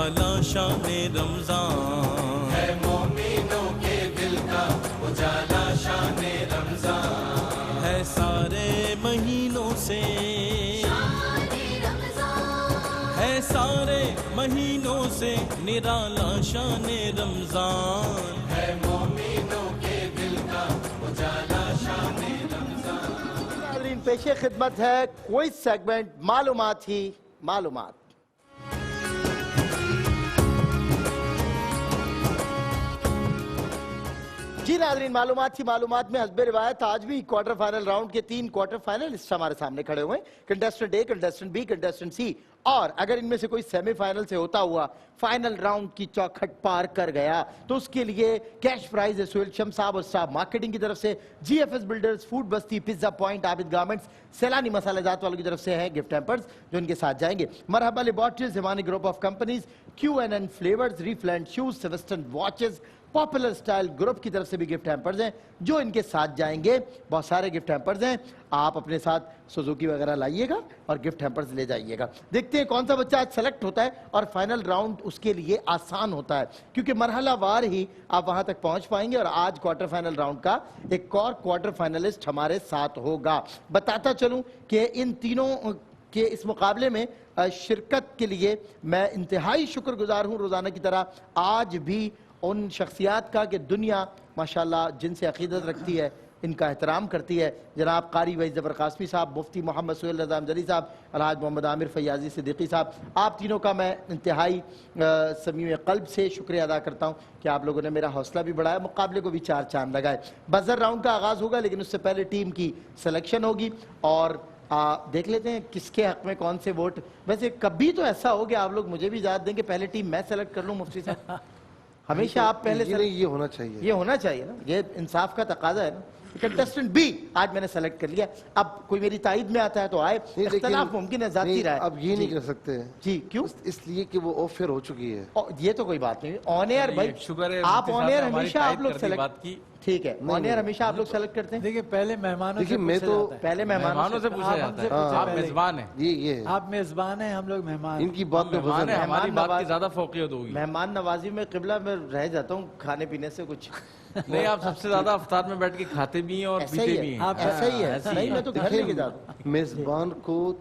اجالا شان رمضان ہے مومنوں کے دل کا اجالا شان رمضان ہے سارے مہینوں سے ہے سارے مہینوں سے نرالا شان رمضان ہے مومنوں کے دل کا اجالا شان رمضان۔ ناظرین پیش خدمت ہے کوئز سیگمنٹ معلومات ہی معلومات۔ جی ناظرین معلومات ہی معلومات میں حسب روایت آج بھی کوارٹر فائنل راؤنڈ کے 3 کوارٹر فائنلسٹ ہمارے سامنے کھڑے ہوئے ہیں، contestant a, contestant be, contestant سی، اور اگر ان میں سے کوئی سیمی فائنل سے ہوتا ہوا فائنل راؤنڈ کی چوکھٹ پار کر گیا تو اس کے لیے کیش پرائز ہے سہیل شمس صاحب اور صاحب مارکیٹنگ کی طرف سے، جی ایف ایس بلڈرز، فوڈ بستی، پیزا پوائنٹ، عابد گارمنٹس، سیلانی مسالہ جات والوں کی طرف سے ہے گفٹ ہیمپرز جو ان کے ساتھ جائیں گے، Marhaba laboratories, Hemani group of companies, Q N N flavours, ریفلینڈ شوز، سیوسٹن واچز، پاپولر سٹائل گروپ کی طرف سے بھی گفٹ ہیمپرز ہیں جو ان کے ساتھ جائیں گے۔ بہت سارے گفٹ ہیمپرز ہیں، آپ اپنے ساتھ سوزوکی وغیرہ لائیے گا اور گفٹ ہیمپرز لے جائیے گا۔ دیکھتے ہیں کون سا بچہ آج سیلیکٹ ہوتا ہے اور فائنل راؤنڈ اس کے لیے آسان ہوتا ہے کیونکہ مرحلہ وار ہی آپ وہاں تک پہنچ پائیں گے، اور آج کوارٹر فائنل راؤنڈ کا ایک اور کوارٹر فائنلسٹ ہمارے ساتھ ہوگا۔ بتاتا چلوں کہ ان تینوں کہ اس مقابلے میں شرکت کے لیے میں انتہائی شکر گزار ہوں روزانہ کی طرح آج بھی ان شخصیات کا کہ دنیا ماشاءاللہ جن سے عقیدت رکھتی ہے، ان کا احترام کرتی ہے، جناب قاری وحید ظفر قاسمی صاحب، مفتی محمد سہیل رضا امجدی صاحب، الحاج محمد عامر فیاضی صدیقی صاحب، آپ تینوں کا میں انتہائی صمیم قلب سے شکریہ ادا کرتا ہوں کہ آپ لوگوں نے میرا حوصلہ بھی بڑھایا، مقابلے کو بھی 4 چاند لگائے۔ بزر راؤنڈ کا آغاز ہوگا لیکن اس سے پہلے ٹیم کی سلیکشن ہوگی اور دیکھ لیتے ہیں کس کے حق میں کون سے ووٹ۔ ویسے کبھی تو ایسا ہو کہ آپ لوگ مجھے بھی اجازت دیں کہ پہلے ٹیم میں سیلیکٹ کر لوں مفتی صاحب؟ ہمیشہ آپ پہلے یہ ہونا چاہیے، یہ ہونا چاہیے نا، یہ انصاف کا تقاضا ہے نا۔ کنٹیسٹنٹ بی آج میں نے سیلیکٹ کر لیا، اب کوئی میری تائید میں آتا ہے تو آئے، اختلاف ممکن ہے ذاتی رائے۔ اب یہ نہیں کر سکتے جی کیوں؟ اس لیے کہ وہ آف ایئر ہو چکی ہے۔ یہ تو کوئی بات نہیں، آن ایئر بھائی آپ آن ایئر ہمیشہ آپ لوگ سیلیکٹ، ٹھیک ہے آن ایئر ہمیشہ آپ لوگ سیلیکٹ کرتے ہیں۔ دیکھیں پہلے مہمانوں سے میں تو پہلے مہمانوں سے پوچھا جاتا ہے، آپ میزبان ہیں، یہ آپ میزبان ہیں، ہم لوگ مہمان، ان کی بات میں وزن ہے، ہماری بات کی زیادہ فوقیت ہوگی۔ مہمان نوازی میں قبلہ میں رہ جاتا ہوں کھانے پینے سے کچھ نہیں، آپ سب سے زیادہ افطار میں بیٹھ کے کھاتے بھی ہیں اور پیتے بھی ہیں۔ ایسا ہی ہے، نہیں میں تو گھر لے کے جاتا ہوں۔ میزبان کو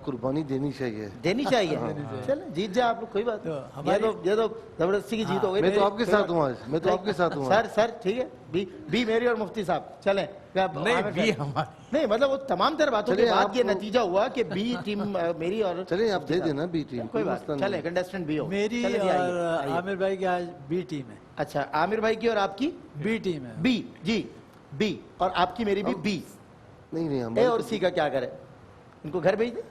قربانی دینی چاہیے، دینی چاہیے، چلیں جیت جائے آپ لوگ، کوئی بات یہ تو زبردستی کی جیت ہو گئی۔ میں تو آپ کے ساتھ ہوں آج، میں تو آپ کے ساتھ ہوں سر ٹھیک ہے، بی میری اور مفتی صاحب چلیں۔ نہیں مطلب وہ تمام تر باتوں کے بعد یہ نتیجہ ہوا کہ بی ٹیم میری اور چلیں آپ دے دینا بی ٹیم، کوئی بات، چلیں کنٹیسٹنٹ بی ہو، میری اور عامر بھائی کی آج بی ٹیم ہے۔ اچھا عامر بھائی کی اور آپ کی بی ٹیم ہے، بی، جی بی، اور آپ کی میری بھی بی۔ نہیں اے اور سی کا کیا کرے، ان کو گھر بھیج دیں؟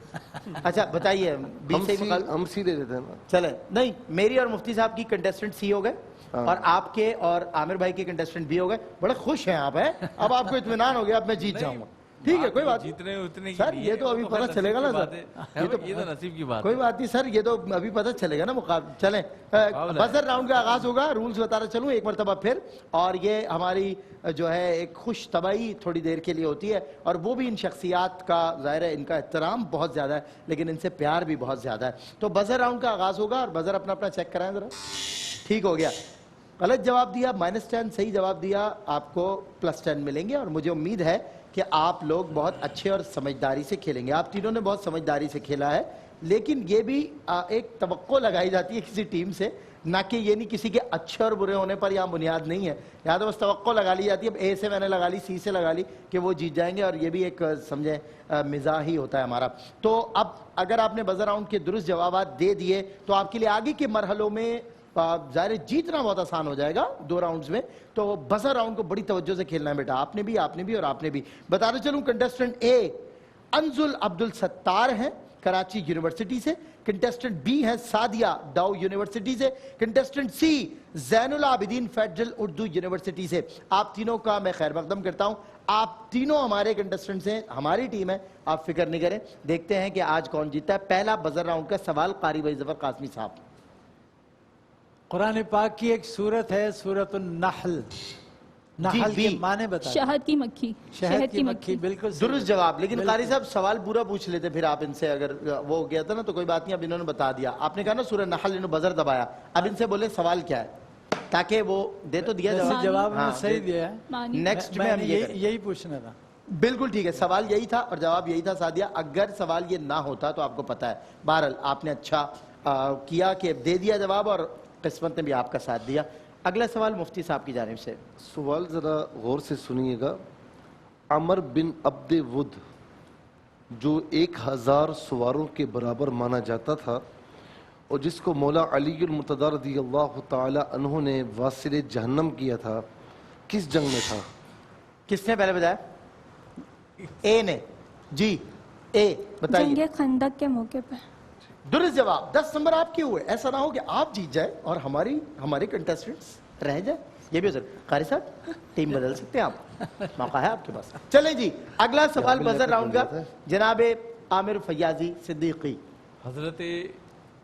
اچھا بتائیے بی سے ہم سی دے دیتے ہیں نا۔ چلیں، نہیں میری اور مفتی صاحب کی کنٹیسٹنٹ سی ہو گئے اور آپ کے اور عامر بھائی کے کنٹیسٹنٹ بی ہو گئے، بڑے خوش ہیں آپ ہیں، اب آپ کو اطمینان ہو گیا اب میں جیت جاؤں گا، ٹھیک ہے کوئی بات نہیں سر، یہ تو ابھی پتہ چلے گا نا سر، یہ تو نصیب کی بات، کوئی بات نہیں سر، یہ تو ابھی پتہ چلے گا نا مقابلہ۔ چلیں بزر راؤنڈ کا آغاز ہوگا، رولز بتانا چلوں ایک مرتبہ پھر، اور یہ ہماری جو ہے ایک خوش طبعی تھوڑی دیر کے لیے ہوتی ہے اور وہ بھی ان شخصیات کا ظاہر ہے ان کا احترام بہت زیادہ ہے لیکن ان سے پیار بھی بہت زیادہ ہے۔ تو بزر راؤنڈ کا آغاز ہوگا اور بزر اپنا اپنا چیک کرائیں ذرا، ٹھیک ہو گیا، غلط جواب دیا -10، صحیح جواب دیا آپ کو +10 ملیں گے، اور مجھے امید ہے کہ آپ لوگ بہت اچھے اور سمجھداری سے کھیلیں گے۔ آپ تینوں نے بہت سمجھداری سے کھیلا ہے لیکن یہ بھی ایک توقع لگائی جاتی ہے کسی ٹیم سے، نہ کہ یہ نہیں کسی کے اچھے اور برے ہونے پر یہاں بنیاد نہیں ہے، یہاں تو بس توقع لگا لی جاتی ہے، اب اے سے میں نے لگا لی، سی سے لگا لی کہ وہ جیت جائیں گے، اور یہ بھی ایک سمجھیں مزاح ہی ہوتا ہے ہمارا۔ تو اب اگر آپ نے بزر راؤنڈ کے درست جوابات دے دیے تو آپ کے لیے آگے کے مرحلوں میں ظاہر جیتنا بہت آسان ہو جائے گا 2 راؤنڈز میں، تو بزر راؤنڈ کو بڑی توجہ سے کھیلنا ہے بیٹا، آپ نے بھی اور آپ نے بھی۔ بتاتے چلوں کنٹیسٹنٹ اے انزل عبدالستار ہیں کراچی یونیورسٹی سے، کنٹیسٹنٹ بی ہیں سعدیہ ڈاؤ یونیورسٹی سے، کنٹیسٹنٹ سی زین العابدین فیڈرل اردو یونیورسٹی سے۔ آپ تینوں کا میں خیر مقدم کرتا ہوں، آپ تینوں ہمارے کنٹیسٹنٹس ہیں، ہماری ٹیم ہے، آپ فکر نہیں کریں۔ دیکھتے ہیں کہ آج کون جیتا ہے۔ پہلا بزر راؤنڈ کا سوال قاری وحید ظفر قاسمی صاحب۔ قرآن پاک کی ایک سورت ہے سورۃ النحل، नहल बी। के माने बता शहद की मक्खी। शहद की मक्खी बिल्कुल सही। दुरुस्त जवाब। लेकिन कारी साहब सवाल पूरा पूछ लेते फिर आप इनसे, अगर वो हो गया था ना तो कोई बात नहीं, अब इन्होंने बता दिया। आपने कहा ना सूरह नहल, इन्होंने बजर दबाया, अब इनसे बोले सवाल क्या है, ताकि वो दे तो दिया जैसे जवाब हाँ, में सही दिया है। मानी। नेक्स्ट में हम मैंने ये करें। यही पूछना था। बिल्कुल ठीक है, सवाल यही था और जवाब यही था सादिया। अगर सवाल ये ना होता तो आपको पता है। बहरहाल आपने अच्छा किया कि दे दिया जवाब, और किस्मत ने भी आपका साथ दिया। अगला सवाल मुफ्ती साहब की जानिब से। सवाल ज़रा गौर से सुनिएगा। अमर बिन अब्द वुद जो 1000 सवारों के बराबर माना जाता था और जिसको मौला अली मुर्तज़ा रज़ियल्लाहु ताला अन्हु ने वासिल जहन्नम किया था, किस जंग में था? किसने पहले बताया? ए ने। जी ए बताइए। जंगे खंदक के मौके पर। दुरुस्त जवाब। 10 नंबर आपके हुए। ऐसा ना हो कि आप जीत जाए और हमारे कंटेस्टेंट्स रह जाए, ये भी हो सकता। कारी साहब टीम बदल सकते हैं आप, मौका है आपके पास। चलें जी, अगला सवाल बजर राउंड का जनाब आमिर फैयाजी सिद्दीकी। हजरत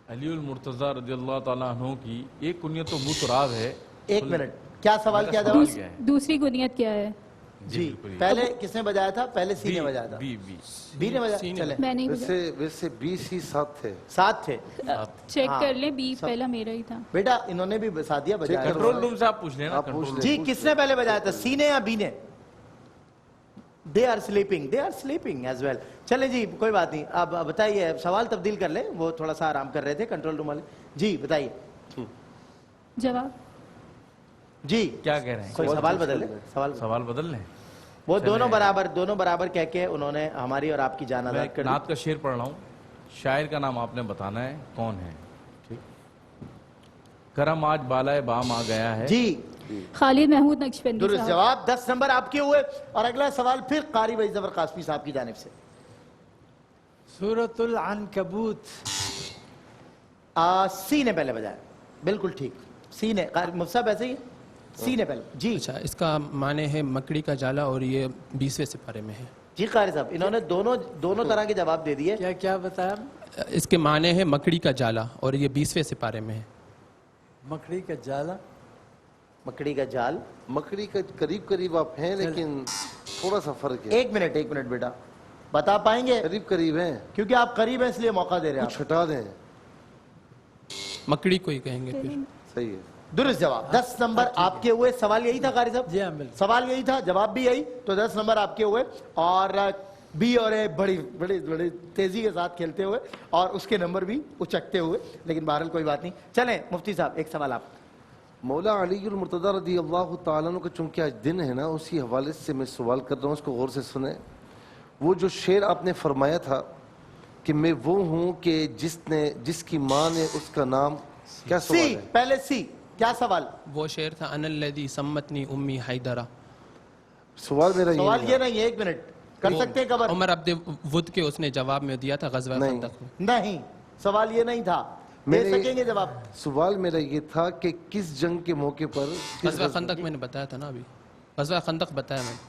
अली मुर्तज़ा रज़ियल्लाहु ताला अन्हु की एक कुनियत तो मुतराज है। एक मिनट, क्या सवाल क्या सवाल जवाब? क्या है? दूसरी कुनियत क्या है? जी बिल्कुल। पहले किसने बजाया था? पहले सी ने बजाया था। बी बी बी ने बजाया। चले मैं नहीं वैसे 20 ही 7 थे। 7 थे। चेक हाँ, कर ले, बी पहला मेरा ही था। बेटा इन्होंने भी सादिया बजाया था। कंट्रोल रूम से आप पूछ लेना। आप पूछ कंट्रोल लें। जी किसने पहले बजाया था, सी ने या बी ने? They are sleeping as well. चले जी कोई बात नहीं, अब बताइए, सवाल तब्दील कर ले, वो थोड़ा सा आराम कर रहे थे कंट्रोल रूम वाले। जी बताइए। जवाब जी क्या कह रहे हैं? कोई सवाल बदल ले, सवाल बदल लें। वो दोनों बराबर कह के उन्होंने हमारी और आपकी जान मैं आजाद एक कर दी। नात का शेर पढ़ रहा हूँ, शायर का नाम आपने बताना है कौन है। ठीक। करम आज बालाए बाम आ गया है। जी खालिद महमूद नक्शबंदी दुरुस्त साहब। जवाब। 10 नंबर आपके हुए। और अगला सवाल फिर कारी भाई जफर कासमी साहब की जानिब से। सूरतुल अनकबूत। सी ने पहले बजाया, बिल्कुल ठीक। सी ने, मुफ्ती साहब ऐसे ही सी ने पहले। जी अच्छा, इसका माने है मकड़ी का जाला और ये 20वें सिपारे में है। जी कारी साहब इन्होंने दोनों तरह के जवाब दे दिए। क्या क्या बताया? इसके माने है मकड़ी का जाला और ये 20वें सिपारे में है। मकड़ी का जाला। मकड़ी का जाल। मकड़ी का करीब आप हैं, लेकिन थोड़ा सा फर्क है। एक मिनट बेटा, बता पाएंगे? करीब हैं, क्योंकि आप करीब हैं इसलिए मौका दे रहे हैं कुछ आप। हटा दें। मकड़ी को ही कहेंगे फिर। सही है। दुरुस्त जवाब। 10 नंबर आपके हुए। सवाल यही था कारी साहब? जी हाँ बिल्कुल। सवाल यही था, जवाब भी यही, तो 10 नंबर आपके हुए। और बी और ए बड़ी तेजी के साथ खेलते हुए और उसके नंबर भी उचकते हुए, लेकिन बहरहाल कोई बात नहीं। चलें मुफ्ती साहब एक सवाल आप। मौला अली मुर्तज़ा रज़ियल्लाहु ताला अन्हु का चूंकि आज दिन है ना, उसी हवाले से मैं सवाल कर रहा हूँ, उसको गौर से सुने। वो जो शेर आपने फरमाया था कि मैं वो हूँ कि जिसकी माँ ने उसका नाम, क्या सवाल सी है? पहले सी, क्या सवाल? वो शेर था अनल्लज़ी सम्मतनी उम्मी हैदरा। सवाल मेरा सवाल ये ये नहीं है, एक मिनट कर सकते हैं कबर? उमर अब्द वुद के उसने जवाब में दिया था ग़ज़वा नहीं। खंदक में। नहीं, सवाल ये नहीं था। दे मेरे- सकेंगे जवाब? सवाल मेरा ये था कि किस जंग के मौके पर, ग़ज़वा खंदक मैंने बताया था ना अभी, ग़ज़वा खंदक बताया मैंने,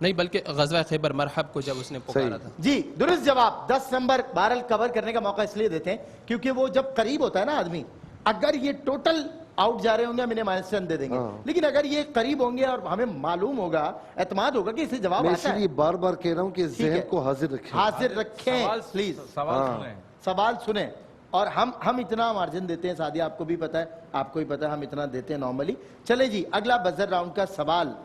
नहीं बल्कि ग़ज़वा खैबर मरहब को जब उसने पुकारा था। जी दुरुस्त जवाब। 10 नंबर। बहरहाल कवर करने का मौका इसलिए देते हैं क्योंकि वो जब करीब होता है ना आदमी, अगर ये टोटल आउट जा रहे होंगे हम इन्हें -10 दे देंगे, लेकिन अगर ये करीब होंगे और हमें मालूम होगा, एतमाद होगा कि इसे जवाब मैं आता है। इसलिए बार कह रहा हूँ कि ठीक जहन है। को हाजिर रखें। हाजिर रखें प्लीज। सवाल सुने। सवाल सुने। और हम इतना मार्जिन देते हैं सादिया, आपको भी पता है, आपको भी पता है, हम इतना देते हैं नॉर्मली। चले जी अगला बजर राउंड का सवाल।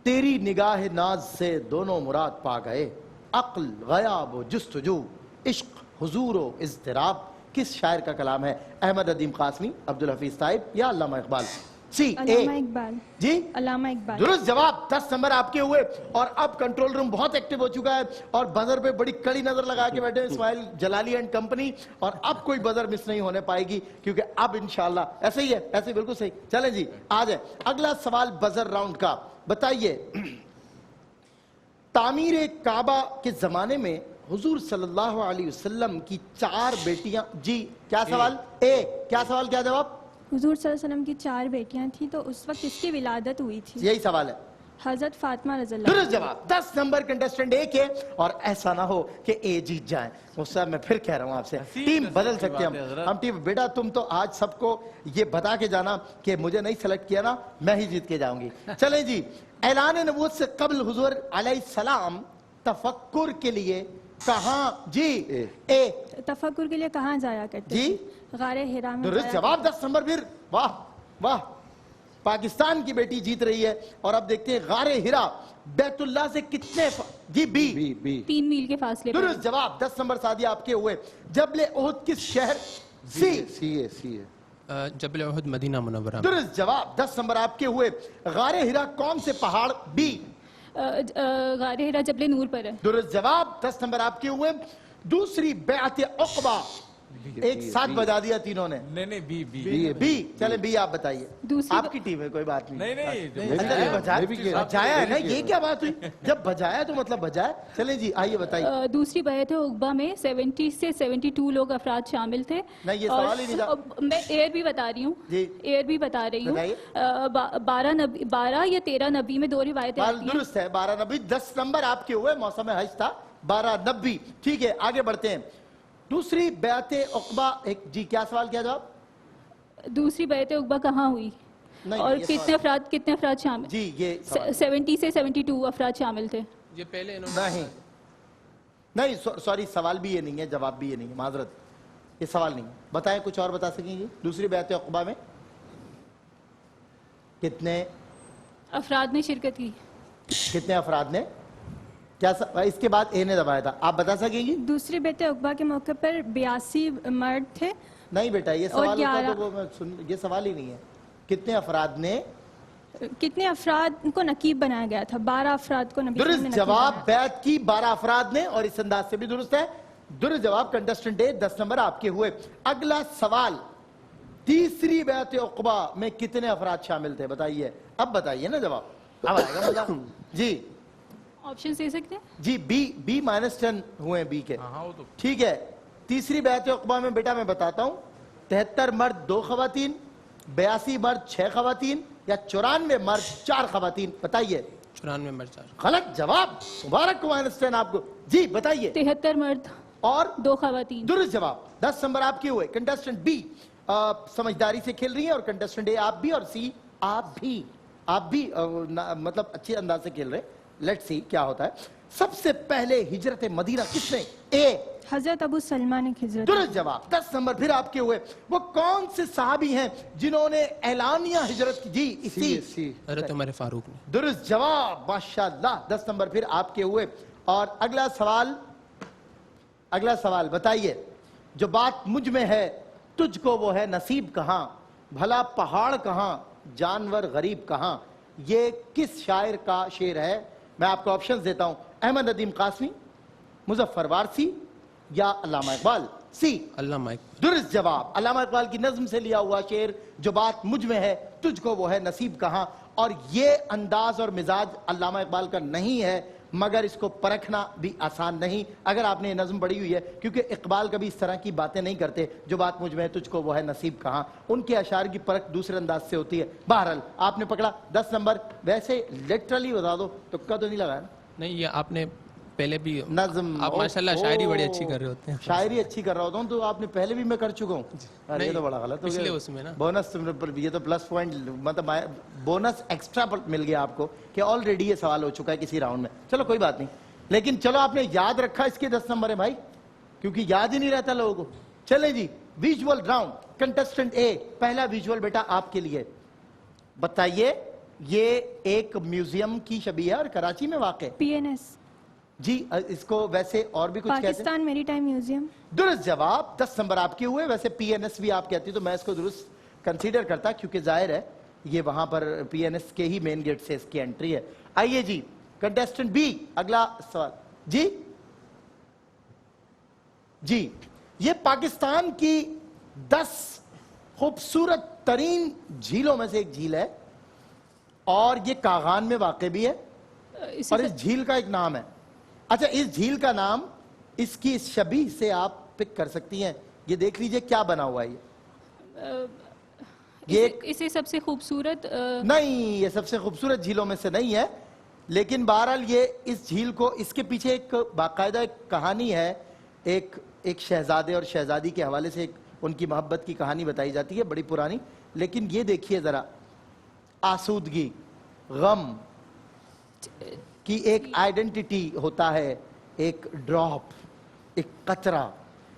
तेरी निगाह नाज से दोनों मुराद पा गए, अक्ल गयाब जुस्तजू, इश्क हुजूर व इज़्तिराब। किस शायर का कलाम है? अहमद अदीम कासमी, अब्दुल हफीज साहिब या अल्लामा इकबाल? सी अल्लामा ए इकबाल। जी अल्लामा इकबाल। दुरुस्त जवाब। 10 नंबर आपके हुए। और अब कंट्रोल रूम बहुत एक्टिव हो चुका है और बजर पे बड़ी कड़ी नजर लगा के बैठे हैं इस्माइल जलाली एंड कंपनी। और अब कोई बजर मिस नहीं होने पाएगी क्योंकि अब इंशाल्लाह ऐसे ही है, ऐसे बिल्कुल सही। चलें जी आ जाए अगला सवाल बजर राउंड का। बताइए, तामीर काबा के जमाने में हुजूर सल्लल्लाहु अलैहि वसल्लम की 4 बेटियां। जी क्या सवाल? ए क्या सवाल, क्या जवाब? हुजूर सल्लल्लाहु अलैहि वसल्लम की 4 बेटियां थी, तो उस वक्त किसकी विलादत हुई थी? यही सवाल है। हजरत फातिमा रज़ी अल्लाह दुरुस्त जवाब। 10 नंबर कंटेस्टेंट ए के, और ऐसा ना हो कि ए जीत जाए। मुझसे मैं फिर कह रहा हूं आपसे, टीम बदल सकते हैं हम टीम। बेटा तुम तो आज सबको ये बता के जाना कि मुझे नहीं सेलेक्ट किया ना, मैं ही जीत के जाऊंगी। चलें जी, ऐलान नबूवत से कबल हुजूर अलैहिस्सलाम तफक्कुर के लिए कहाँ जी ए तफक्कुर के लिए कहाँ जाया करते जी थे? गारे हिरा में दुरुस्त जाया जवाब। 10 नंबर फिर। वाह वाह, पाकिस्तान की बेटी जीत रही है। और अब देखते हैं गारे हिरा बैतुल्लाह से कितने जी बी बी बी 3 मील के फासले पर। दुरुस्त जवाब। 10 नंबर सादिया आपके हुए। जबले ओहद किस शहर सी सी है जबल उहद मदीना मुनव्वरा में। दुरुस्त जवाब। 10 नंबर आपके हुए। गारे हिरा कौन से पहाड़ बी गारे हिरा जबले नूर पर है। दुरुस्त जवाब। 10 नंबर आपके हुए। दूसरी बैत उक़बा, एक साथ बजा दिया तीनों ने। नहीं बी बी बी चले बी आप बताइए। दूसरी आपकी टीम है, कोई बात नहीं। नहीं अंदर ही बजाया है ना, ये क्या बात हुई? जब बजाया तो मतलब बजाया। चले जी आइए बताइए। दूसरी बैत उक़बा में 70 से 72 लोग अफराद शामिल थे। नहीं, ये और सवाल ही नहीं था। मैं एयर भी बता रही हूँ, जी। एयर भी बता रही हूँ। बताइए। 12 या 13 नबी में 2 रिवायतें बाल आती हैं। दुरुस्त है। 12 नबी। 10 नंबर आपके हुए। मौसम हज था 12 नबी। ठीक है, आगे बढ़ते हैं। दूसरी बैते उक़बा, एक जी क्या सवाल, क्या जवाब? दूसरी बैत उक़बा कहाँ हुई नहीं, और ये कितने अफराद शामिल? जी ये सवाल। 70 से 72 अफराद शामिल थे। ये पहले इन्होंने नहीं नहीं सॉरी, सवाल भी ये नहीं है, जवाब भी ये नहीं है, माजरत, ये सवाल नहीं है। बताएं, कुछ और बता सकेंगे? दूसरी बैत उक़बा में कितने अफराद ने शिरकत की। कितने अफराद ने क्या इसके बाद ए ने दबाया था, आप बता सकेंगी? दूसरी बेटे उक़बा के मौके पर 82 मर्द थे। नहीं बेटा, ये और सवाल होता 11 तो वो मैं सुन, ये सवाल ही नहीं है। कितने अफराद ने कितने अफराद को नकीब बनाया गया था? 12 अफराद को नबी दुरुस्त ने नकीब जवाब। बनाया। बैत की 12 अफराद ने, और इस अंदाज से भी दुरुस्त है। दुरुस्त जवाब कंटेस्टेंट ए। 10 नंबर आपके हुए। अगला सवाल, तीसरी बैत उक़बा में कितने अफराद शामिल थे? बताइए, अब बताइए ना जवाब, अब आएगा मजा। जी ऑप्शन दे सकते हैं? जी बी -10 हुए बी के। हाँ वो तो ठीक है। तीसरी बैत उक़बा में बेटा मैं बताता हूं, 73 मर्द 2 खवातीन, 82 मर्द 6 खवातीन, या 94 मर्द 4 खवातीन? बताइए। 94 मर 4। गलत जवाब। मुबारक -10 आपको। जी बताइए। 73 मर्द और 2 खवातीन। दुरुस्त जवाब। 10 नंबर आपके हुए। कंटेस्टेंट बी समझदारी से खेल रही है, और कंटेस्टेंट ए आप भी, और सी आप भी मतलब अच्छे अंदाज से खेल रहे हैं। लेट्स सी क्या होता है। सबसे पहले हिजरत मदीना किसने? ए हजरत अबू सलमा ने हिजरत। दुरुस्त जवाब। 10 नंबर फिर आपके हुए। वो कौन से सहाबी हैं जिन्होंने ऐलानिया हिजरत की? जी इसी हज़रत उमर फारूक ने। दुरुस्त जवाब, माशाल्लाह। 10 नंबर फिर आपके हुए। और अगला सवाल बताइए, जो बात मुझ में है तुझको वो है नसीब कहाँ, भला पहाड़ कहाँ, जानवर गरीब कहाँ? ये किस शायर का शेर है? मैं आपको ऑप्शंस देता हूं, अहमद नदीम कासमी, मुजफ्फर वारसी, या अल्लामा इकबाल? सी अल्लामा इकबाल। दुरुस्त जवाब। अल्लामा इकबाल की नज्म से लिया हुआ शेर, जो बात मुझ में है तुझको वो है नसीब कहाँ। और ये अंदाज और मिजाज अल्लामा इकबाल का नहीं है, मगर इसको परखना भी आसान नहीं अगर आपने ये नज्म पढ़ी हुई है, क्योंकि इकबाल कभी इस तरह की बातें नहीं करते, जो बात मुझ में है तुझको वो है नसीब कहाँ। उनके अशार की परख दूसरे अंदाज से होती है। बहरहाल आपने पकड़ा 10 नंबर। वैसे लिटरली बता दो, तुक्का तो नहीं लगाया ना? नहीं, ये आपने पहले भी नज्म, आप माशाल्लाह शायरी बड़ी अच्छी कर रहे होते हैं। शायरी अच्छी कर रहा होता हूँ तो आपने पहले भी मैं कर चुका हूँ। अरे ये तो बड़ा गलत हो पिछले गया। उसमें ना। बोनस, ये तो प्लस पॉइंट, मतलब बोनस एक्स्ट्रा मिल गया आपको कि ऑलरेडी ये सवाल हो चुका है किसी राउंड में। चलो कोई बात नहीं, लेकिन चलो आपने याद रखा, इसके 10 नंबर है भाई, क्योंकि याद ही नहीं रहता लोगों को। चले जी, विजुअल राउंड। कंटेस्टेंट ए, पहला विजुअल बेटा आपके लिए। बताइए, ये एक म्यूजियम की शबीह है और कराची में वाक़ है। PNS जी इसको वैसे और भी कुछ कहते हैं। Pakistan maritime museum. दुरुस्त जवाब। 10 नंबर आपके हुए। वैसे PNS भी आप कहती तो मैं इसको दुरुस्त कंसीडर करता, क्योंकि जाहिर है ये वहां पर PNS के ही मेन गेट से इसकी एंट्री है। आइए जी, कंटेस्टेंट बी, अगला सवाल। जी ये पाकिस्तान की 10 खूबसूरत तरीन झीलों में से एक झील है, और ये कागान में वाक़ भी है, और इस झील का एक नाम है। अच्छा, इस झील का नाम इसकी इस शबीह से आप पिक कर सकती हैं। ये देख लीजिए क्या बना हुआ है ये इसे सबसे खूबसूरत नहीं, ये सबसे खूबसूरत झीलों में से नहीं है। لیکن بہرحال یہ اس جھیل کو, اس کے پیچھے ایک باقاعدہ ایک کہانی ہے, ایک شہزادے اور شہزادی کے حوالے سے ایک ان کی محبت کی کہانی بتائی جاتی ہے, بڑی پرانی. لیکن یہ دیکھیے ذرا, آسودگی, غم کی ایک آئیڈینٹی ہوتا ہے, ایک ڈراپ, ایک قطرہ,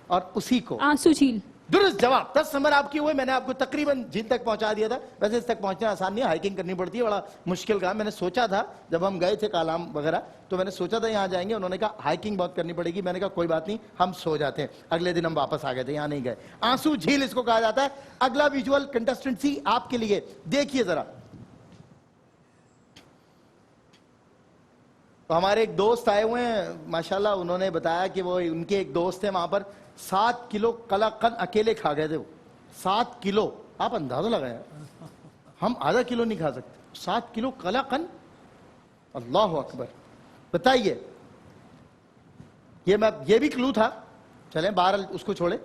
اور اسی کو آنسو جھیل. درست جواب. 10 نمبر آپ کی ہوئے. میں نے آپ کو تقریباً جھیل تک پہنچا دیا تھا. ویسے اس تک پہنچنا آسان نہیں ہے, ہائیکنگ کرنی پڑتی ہے, بڑا مشکل کام. میں نے سوچا تھا جب ہم گئے تھے کالام وغیرہ, تو میں نے سوچا تھا یہاں جائیں گے. انہوں نے کہا ہائیکنگ بہت کرنی پڑے گی. میں نے کہا کوئی بات نہیں, ہم سو جاتے ہیں. اگلے دن ہم واپس آ گئے تھے, یہاں نہیں گئے. آنسو جھیل اس کو کہا جاتا ہے. اگلا ویژول کنٹسٹنٹ سی آپ کے لیے, دیکھیے ذرا. تو ہمارے ایک دوست آئے ہوئے ہیں ماشاءاللہ, انہوں نے بتایا کہ وہ ان کے ایک دوست ہیں وہاں پر 7 کلو قلاقند اکیلے کھا گئے تھے. وہ 7 کلو, آپ اندازہ لگایا, ہم آدھا کلو نہیں کھا سکتے. 7 کلو قلاقند, اللہ اکبر. بتائیے, یہ بھی کلو تھا. چلیں بہرحال اس کو چھوڑے.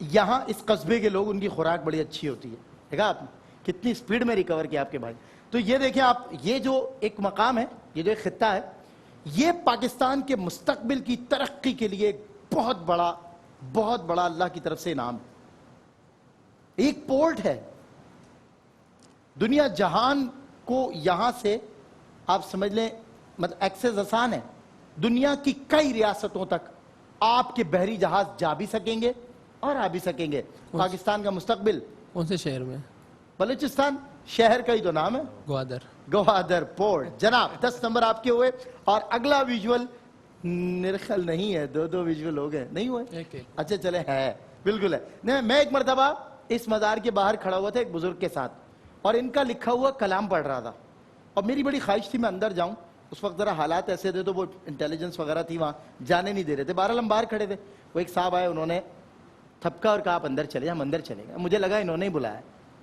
یہاں اس قصبے کے لوگ, ان کی خوراک بڑی اچھی ہوتی ہے. دیکھا آپ نے کتنی سپیڈ میں ریکور کیا آپ کے بھائی. تو یہ دیکھیں آپ, یہ جو ایک مقام ہے, یہ جو ایک خطہ ہے, یہ پاکستان کے مستقبل کی ترقی کے لیے ایک بہت بڑا اللہ کی طرف سے انعام. ایک پورٹ ہے. دنیا جہان کو یہاں سے آپ سمجھ لیں, مطلب ایکسس آسان ہے. دنیا کی کئی ریاستوں تک آپ کے بحری جہاز جا بھی سکیں گے اور آ بھی سکیں گے. پاکستان کا مستقبل کون سے شہر میں؟ بلوچستان. شہر کا ہی تو نام ہے, گوادر پورٹ. جناب 10 نمبر آپ کے ہوئے. اور اگلا ویژول میرے خیال نہیں ہے, 2 ویژول ہو گئے, نہیں ہوئے؟ اچھا چلے, ہے بالکل ہے. میں ایک مرتبہ اس مزار کے باہر کھڑا ہوا تھا ایک بزرگ کے ساتھ, اور ان کا لکھا ہوا کلام پڑھ رہا تھا, اور میری بڑی خواہش تھی میں اندر جاؤں. اس وقت ذرا حالات ایسے تھے تو وہ انٹیلیجنس وغیرہ تھی, وہاں جانے نہیں دے رہے تھے. بہرحال ہم باہر کھڑے تھے. وہ ایک صاحب آئے, انہوں نے تھپکا اور کہا آپ اندر چلے. ہم اندر چلے گئے. مجھے لگا انہوں نے ہی بلایا.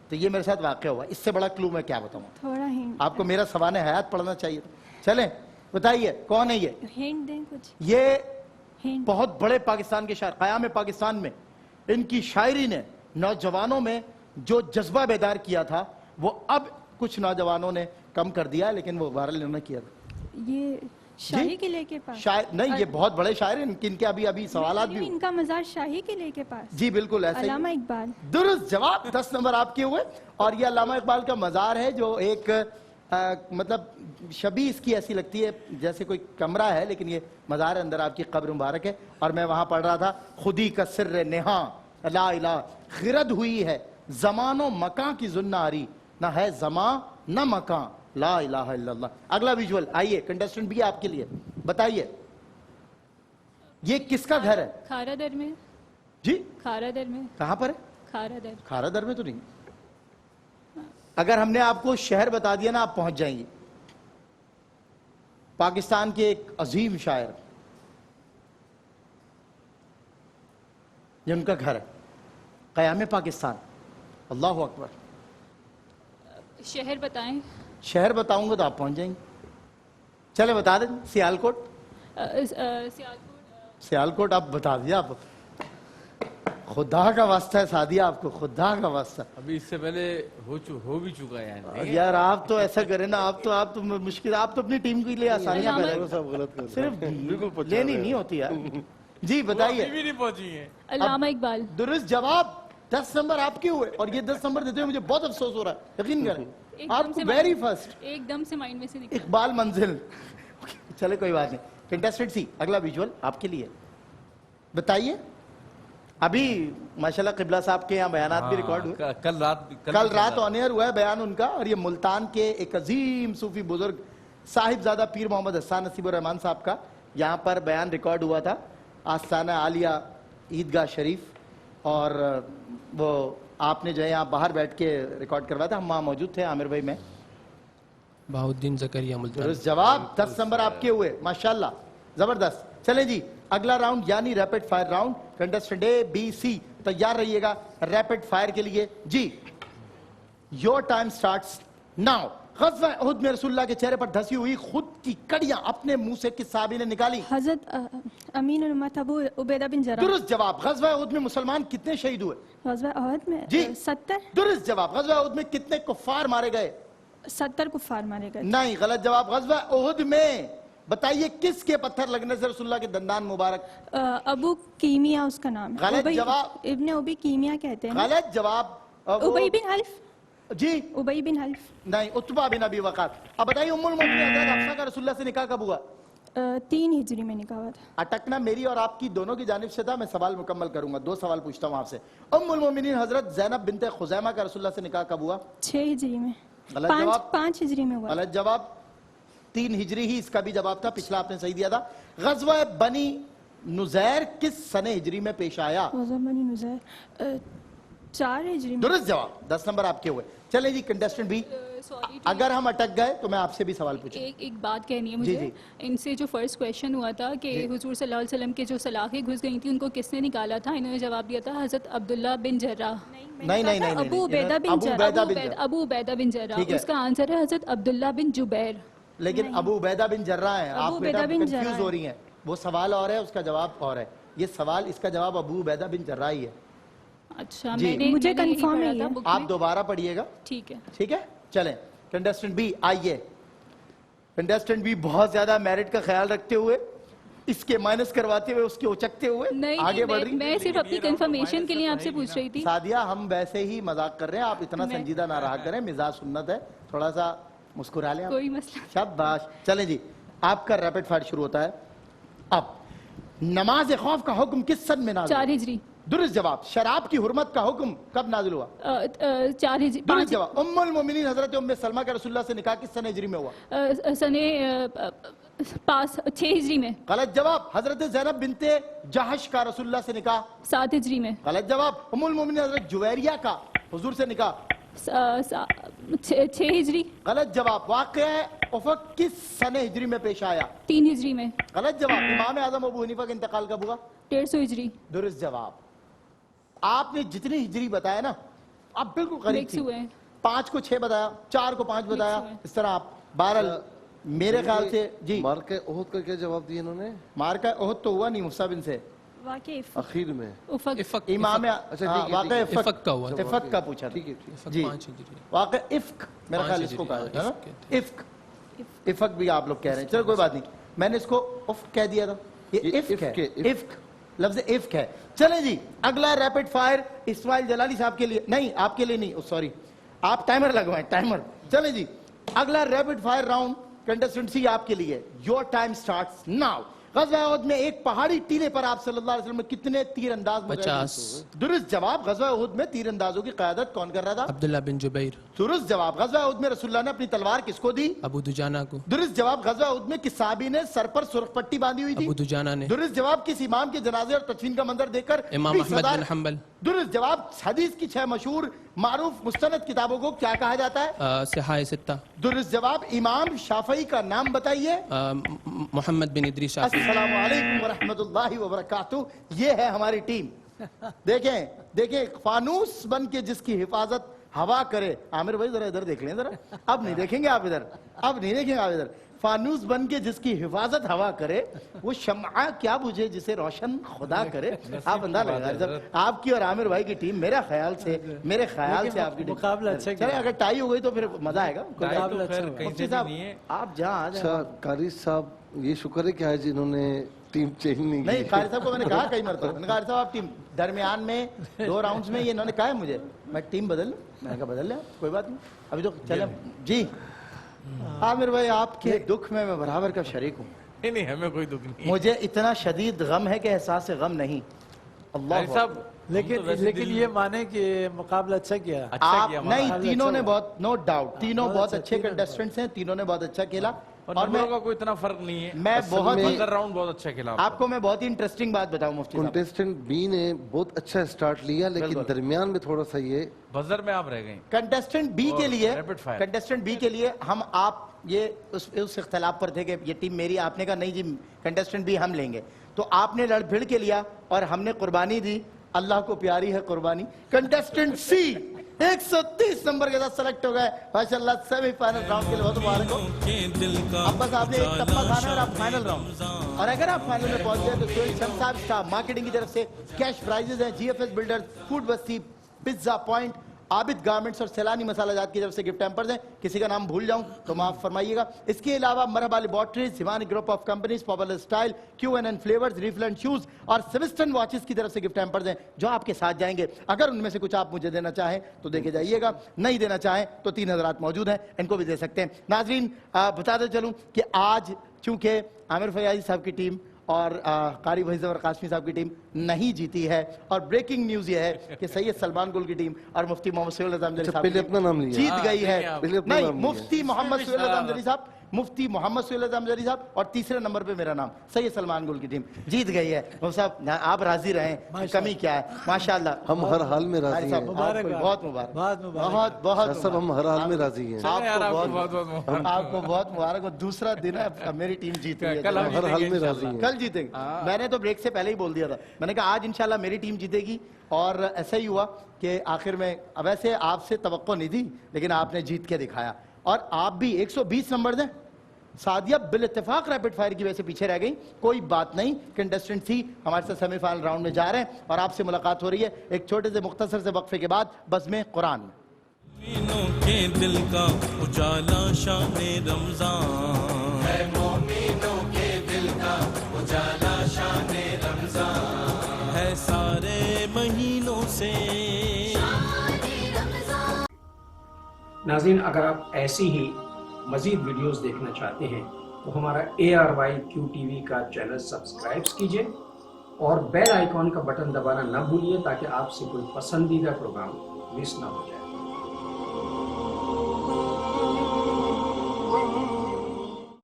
تو یہ میرے ساتھ واقع ہوا. اس سے بڑا کلو میں کیا بتاؤں, تھوڑا ہینٹ آپ کو میرا سوانح حیات پڑھنا چاہیے. چلیں بتائیے کون ہے یہ. ہینٹ دیں کچھ. یہ ہینٹ. بہت بڑے پاکستان کے شاعر, قیام پاکستان میں ان کی شاعری نے نوجوانوں میں جو جذبہ بیدار کیا تھا, وہ اب کچھ نوجوانوں نے کم کر دیا, لیکن وہ بہرحال انہوں نے کیا تھا. یہ شاہی قلعے کے پاس. شاعر نہیں, یہ بہت بڑے شاعر ہیں, ان کے ابھی سوالات بھی. ان کا مزار شاہی قلعے کے پاس. جی بالکل ایسا ہی. علامہ اقبال. درست جواب. 10 نمبر آپ کے ہوئے. اور یہ علامہ اقبال کا مزار ہے, جو ایک مطلب شبیہ اس کی ایسی لگتی ہے جیسے کوئی کمرہ ہے, لیکن یہ مزار اندر آپ کی قبر مبارک ہے. اور میں وہاں پڑھ رہا تھا, خودی کا سر نہاں لا الہ خرد ہوئی ہے, زمان و مکان کی زناری, نہ ہے زمان نہ مکان, لا الہ الا اللہ. اگلا ویژول آئیے, کنٹسٹنٹ بھی آپ کے لیے, بتائیے یہ کس کا گھر ہے. کھارا در میں. جی کھارا در میں. کہاں پر ہے. کھارا در. کھارا در میں تو نہیں. اگر ہم نے آپ کو شہر بتا دیا نا, آپ پہنچ جائیں گے. پاکستان کے ایک عظیم شاعر, یہ ان کا گھر ہے, قیام پاکستان. اللہ اکبر. شہر بتائیں. شہر بتاؤں گا تو آپ پہنچ جائیں گے. چلے بتا دیں. سیالکوٹ. سیالکوٹ آپ بتا دیا. آپ خدا کا واسطہ ہے سادیہ, آپ کو خدا کا واسطہ. ابھی اس سے پہلے ہو بھی چکا ہے یعنی. یار آپ تو ایسا کریں نا, آپ تو مشکل, آپ تو اپنی ٹیم کے لیے آسانیاں صرف لینی نہیں ہوتی یار. جی بتائیے. بھی نہیں پہنچی ہے. علامہ اقبال. درست جواب. 10 نمبر آپ کے ہوئے. اور یہ 10 نمبر دیتے ہوئے مجھے بہت افسوس ہو رہا ہے, یقین کریں. آپ کو ویری فرسٹ ایک دم سے مائنڈ میں سے نکلا. اقبال منزل. چلے کوئی بات نہیں. کنٹسٹنٹ سی اگلا ویژول آپ کے لیے, بتائیے. ابھی ماشاءاللہ قبلہ صاحب کے یہاں بیانات بھی ریکارڈ ہوئے. کل رات آن ایئر ہوا ہے بیان ان کا. اور یہ ملتان کے ایک عظیم صوفی بزرگ صاحبزادہ پیر محمد حسان نصیب الرحمان صاحب کا یہاں پر بیان ریکارڈ ہوا تھا, آستانہ عالیہ عیدگاہ شریف. اور وہ آپ نے جو ہے یہاں باہر بیٹھ کے ریکارڈ کروایا تھا, ہم وہاں موجود تھے, عامر بھائی میں. بہاؤالدین زکریا ملتان. جواب. 10 نمبر آپ کے ہوئے, ماشاءاللہ زبردست. چلیں جی اگلا راؤنڈ یعنی ریپڈ فائر راؤنڈ. کنٹسٹنٹ اے بی سی تیار رہیے گا ریپڈ فائر کے لیے. جی یور ٹائم سٹارٹس ناؤ. غزوہ احد میں رسول اللہ کے چہرے پر دھسی ہوئی خود کی کڑیاں اپنے منہ سے کس صحابی نے نکالی. حضرت امین الامت ابو عبیدہ بن جراح. درست جواب. غزوہ احد میں مسلمان کتنے شہید ہوئے. غزوہ احد میں جی 70. درست جواب. غزوہ احد میں کتنے کفار مارے گئے. 70 कुफार मारे गए थे। नहीं, गलत जवाब। गज़वा उहुद में बताइए किस के पत्थर लगने से रसूलुल्लाह के दंदान मुबारक? अबू कीमिया उसका नाम है। गलत उबई- जवाब। इब्ने उबई कीमिया कहते हैं ना? गलत जवाब। उबई बिन हल्फ। जी उबई बिन हल्फ। नहीं, उतबा बिन अबी वक़ास। अब बताइए उम्मुल मोमिनीन हज़रत हफ्सा का रसूलुल्लाह से निकाह कब हुआ? 3 हिजरी में निकाह हुआ था। अटकना मेरी और आपकी दोनों की जानिब से था। मैं सवाल मुकम्मल करूंगा। 2 सवाल पूछता हूँ आपसे। उम्मुल मोमिनीन हज़रत ज़ैनब बिनते खुज़ैमा का रसूलुल्लाह से निकाह कब हुआ? 6 हिजरी में। गलत जवाब। 5 हिजरी में हुआ। गलत जवाब। 3 हिजरी ही इसका भी जवाब था। पिछला आपने सही दिया था। गज़वा बनी नुज़ैर किस सने हिजरी में पेश आया? गज़वा बनी नुज़ैर 4 हिजरी में। दुरुस्त जवाब। 10 नंबर आपके हुए। चले जी, कंटेस्टेंट बी, सॉरी अगर हम अटक गए तो मैं आपसे भी सवाल पूछूं। एक बात कहनी है जी, मुझे। इनसे जो फर्स्ट क्वेश्चन हुआ था कि हुजूर सल्लल्लाहु अलैहि वसल्लम के जो सलाखें घुस गई थी उनको किसने निकाला था, इन्होंने जवाब दिया था हज़रत अब्दुल्ला बिन जर्राह। नहीं, अबू उबैदा बिन अबू उबैदा बिन जर्राह। ठीक है। उसका आंसर है हज़रत अब्दुल्ला बिन जुबैर। लेकिन अबू उबैदा बिन जर्राह है। आप अबू बेटा उबैदा बिन कंफ्यूज जर्राह हो रही हैं। वो सवाल और है, उसका जवाब और है। ये सवाल, इसका जवाब अबू उबैदा बिन जर्राह ही है। अच्छा, जी। मुझे मैंने यही confirm पढ़ा नहीं था है। बुक आप में। दोबारा पढ़िएगा, ठीक है। ठीक है? चलें, कंटेस्टेंट बी आइए। कंटेस्टेंट बी बहुत ज्यादा मेरिट का ख्याल रखते हुए, इसके माइनस करवाते हुए, उसके उचकते हुए नहीं आगे बढ़ नहीं, रही। मैं सिर्फ अपनी कंफर्मेशन के लिए आपसे पूछ रही थी। सादिया, हम वैसे ही मजाक कर रहे हैं, आप इतना मैं- संजीदा ना रहा करें। मिजाज सुन्नत है, थोड़ा सा मुस्कुरा लें आप। कोई मसला नहीं। शाबाश। चलें जी, आपका रैपिड फायर शुरू होता है अब। नमाज खौफ का हुक्म किस सन में नाज़िल 4 हुआ? हिजरी। दुरुस्त जवाब। शराब की हुर्मत का हुक्म कब नाजिल हुआ? 4 हिजरी। दुरुस्त जवाब। उम्मुल मोमिनीन हजरत उम्मे सलमा का रसूलुल्लाह से निकाह किस सन हिजरी में हुआ? सने 6 हिजरी में। गलत जवाब। हजरत ज़ैनब बिनते जहश का रसूलुल्लाह से निकाह? 7 हिजरी में। गलत जवाब। उम्मुल मोमिनीन हजरत जुवैरिया का हुजूर से निकाह? 6 हिजरी। गलत जवाब। वाक़या उफ़क़ किस सने हिजरी में पेश आया? 3 हिजरी में। गलत जवाब। इमाम आज़म अबू हनीफा का इंतकाल कब हुआ? 150 हिजरी। दुरुस्त जवाब। आपने जितनी हिजरी बताया ना, आप बिल्कुल करीब मिक्स थी। हुए हैं। 5 को 6 बताया, 4 को 5 बताया, हुए। इस तरह आप 12। मेरे ख्याल से जी मार्के ओहद का क्या जवाब दिया इन्होंने मार का ओहद तो हुआ नहीं मुफ्सा बिन से, वाकई आखिर में? उफक। इफक इमाम अच्छा, ठीक है, वाक़या ठीक है। इफक का हुआ था। इफक का पूछा। ठीक है, ठीक है। इफक जी। 5 हिजरी। वाक़या इफ्क मेरा 5 ख्याल इसको हिजरी, कहा हाँ, जाता है ना, इफ्क कहते इफ्क। इफक भी आप लोग कह रहे हैं, चलो कोई बात नहीं। मैंने इसको उफ कह दिया था, ये ये इफ्क है। इफ्क है, इफ्क लफ्ज इफ्क है। चले जी, अगला रैपिड फायर इस्माइल जलाली साहब के लिए नहीं, आपके लिए नहीं, सॉरी, आप टाइमर लगवाएं, टाइमर। चले जी, अगला rapid fire round contestant C आपके लिए। Your time starts now. ग़ज़वा उहद में एक पहाड़ी टीले पर आप सल्लल्लाहु अलैहि वसल्लम में कितने तीरंदाज मौजूद थे? 50। दुरुस्त जवाब। ग़ज़वा उहद में तीरंदाजों की क़यादत कौन कर रहा था? अब्दुल्ला बिन जुबैर। दुरुस्त जवाब। ग़ज़वा उहद में रसूलुल्लाह ने अपनी तलवार किसको दी? अबू दुजाना को। दुरुस्त जवाब। ग़ज़वा उहद में किस सहाबी ने सर पर सुर्ख पट्टी बांधी हुई थी? अबू दुजाना ने। दुरुस्त जवाब। किस इमाम के जनाजे और तदफीन का मंजर देखकर इमाम 20,000 अहमद बिन हम्बल। दुरुस्त जवाब। हदीस की 6 मशहूर मारूफ मुस्तनद किताबों को क्या कहा जाता है? सिहाए सित्ता। दुरुस्त जवाब। इमाम शाफई का नाम बताइए। मोहम्मद बिन इदरीस शाफी। अस्सलाम वालेकुम व रहमतुल्लाहि व बरकातुहू। ये है हमारी टीम। देखें देखें, फानूस बन के जिसकी हिफाजत हवा करे। आमिर भाई जरा इधर देख लें जरा। अब नहीं देखेंगे आप इधर, अब नहीं देखेंगे आप इधर। फानूस बन के जिसकी हिफाजत हवा करे, वो शम्आ क्या बुझे जिसे रोशन खुदा करे। आप अंदाजा लगा रहे हैं। आपकी और आमिर भाई की टीम मेरे ख्याल से आपकी टीम मुकाबला अच्छा चले। अगर टाई हो गई तो फिर मजा आएगा। मुकाबला अच्छा हुआ। मुफ्ती साहब, आप जहाँ आ जाए। अच्छा, कारी साहब ये शुक्र है कि आज इन्होंने टीम चेंज नहीं नहीं, की। कारी साहब को मैंने कहा कई मरतबा, मैंने कहा साहब आप टीम दरमियान में 2 राउंड्स में ये इन्होंने कहा है मुझे मैं टीम बदल लूं। मैंने कहा बदल लिया, कोई बात नहीं, अभी तो चले जी। आमिर भाई, आपके दुख में मैं बराबर का शरीक हूँ। नहीं नहीं, हमें कोई दुख नहीं। मुझे इतना शदीद गम है कि एहसास गम नहीं। अल्लाह भाई साहब, लेकिन ये माने कि मुकाबला अच्छा किया। अच्छा आप किया नहीं, हमारा। तीनों ने अच्छा बहुत, नो डाउट, तीनों बहुत अच्छे तीनों कंटेस्टेंट्स हैं, तीनों ने बहुत अच्छा खेला। और और मैं नंबरों का कोई इतना फर्क नहीं है। मैं बहुत ही अंदर राउंड बहुत अच्छा खेला आपका। आपको मैं बहुत ही इंटरेस्टिंग बात बताऊं मुफ्ती साहब। कंटेस्टेंट बी ने बहुत अच्छा स्टार्ट लिया, लेकिन बिल्कुल। दरमियान में थोड़ा सा ये बजर में आप रह गए। कंटेस्टेंट बी और के लिए, rapid fire। कंटेस्टेंट बी के लिए हम आप ये उस इख्तलाफ पर थे कि ये टीम मेरी, आपने कहा नहीं जी कंटेस्टेंट बी हम लेंगे, तो आपने लड़ भिड़ के लिया और हमने कुर्बानी दी। अल्लाह को प्यारी है कुर्बानी। कंटेस्टेंट सी 130 नंबर के साथ सेलेक्ट हो गए माशाल्लाह सेमीफाइनल राउंड के लिए। बहुत मुबारक हो। अब बस आपने एक टप्पा खाना है और आप फाइनल राउंड, और अगर आप फाइनल में पहुंच गए तो सोहेल शम्स साहब स्टाफ मार्केटिंग की तरफ से कैश प्राइजेस हैं। जीएफएस बिल्डर्स, फूड बस्ती, पिज्जा पॉइंट عابد گارمنٹس اور سیلانی مسالہ جات کی طرف سے گفٹ ہیمپرز ہیں. کسی کا نام بھول جاؤں تو معاف فرمائیے گا. اس کے علاوہ Marhaba laboratories, Hemani group of companies, popular style, Q N N flavours, ریفل اینڈ شوز اور سوسٹن واچز کی طرف سے گفٹ ہیمپرز ہیں جو آپ کے ساتھ جائیں گے. اگر ان میں سے کچھ آپ مجھے دینا چاہیں تو دے کے جائیے گا، نہیں دینا چاہیں تو 3 حضرات موجود ہیں، ان کو بھی دے سکتے ہیں. ناظرین بتاتے چلوں کہ آج چونکہ عامر فیاضی صاحب کی ٹیم اور قاری بھائی زفر قاسمی صاحب کی ٹیم نہیں جیتی ہے، اور بریکنگ نیوز یہ ہے کہ سید سلمان گل کی ٹیم اور مفتی محمد سہیل اعظم جلی صاحب پہلے اپنا نام لیا، جیت گئی ہے. پہلے اپنا نہیں، نام لیا. مفتی محمد سہیل اعظم جلی صاحب، مفتی محمد سہیل اعظم جلی صاحب، اور تیسرے نمبر پہ میرا نام، سید سلمان گل کی ٹیم جیت گئی ہے. مفتی صاحب آپ راضی رہیں، کمی کیا ہے؟ ماشاءاللہ ہم ہر حال میں راضی ہیں. آپ کو بہت مبارک، بہت مبارک. بہت بہت شاہ صاحب ہم ہر حال میں راضی ہیں. آپ کو بہت مبارک ہو. دوسرا دن ہے میری ٹیم جیت رہی ہے. ہم ہر حال میں راضی ہیں. کل جیتیں گے. میں نے تو بریک سے پہلے ہی بول دیا تھا، میں نے کہا آج انشاءاللہ میری ٹیم جیتے گی، اور ایسا ہی ہوا کہ آخر میں ویسے آپ سے توقع نہیں تھی لیکن آپ نے جیت کے دکھایا. اور آپ بھی 120 نمبر دیں. سعدیہ بالاتفاق ریپڈ فائر کی وجہ سے پیچھے رہ گئی، کوئی بات نہیں. کنٹیسٹنٹ تھی ہمارے ساتھ سیمی فائنل راؤنڈ میں جا رہے ہیں اور آپ سے ملاقات ہو رہی ہے ایک چھوٹے سے مختصر سے وقفے کے بعد بزم قرآن میں. مومنوں کے دل کا اجالا شان رمضان ہے، مومنوں کے دل کا اجالا شان رمضان ہے، سارے مہینوں سے. ناظرین اگر آپ ایسی ہی مزید ویڈیوز دیکھنا چاہتے ہیں تو ہمارا ARYQ-TV کا چینل سبسکرائب کیجئے اور بیل آئیکن کا بٹن دبانا نہ بھولیے تاکہ آپ سے کوئی پسندیدہ پروگرام مس نہ ہو جائے.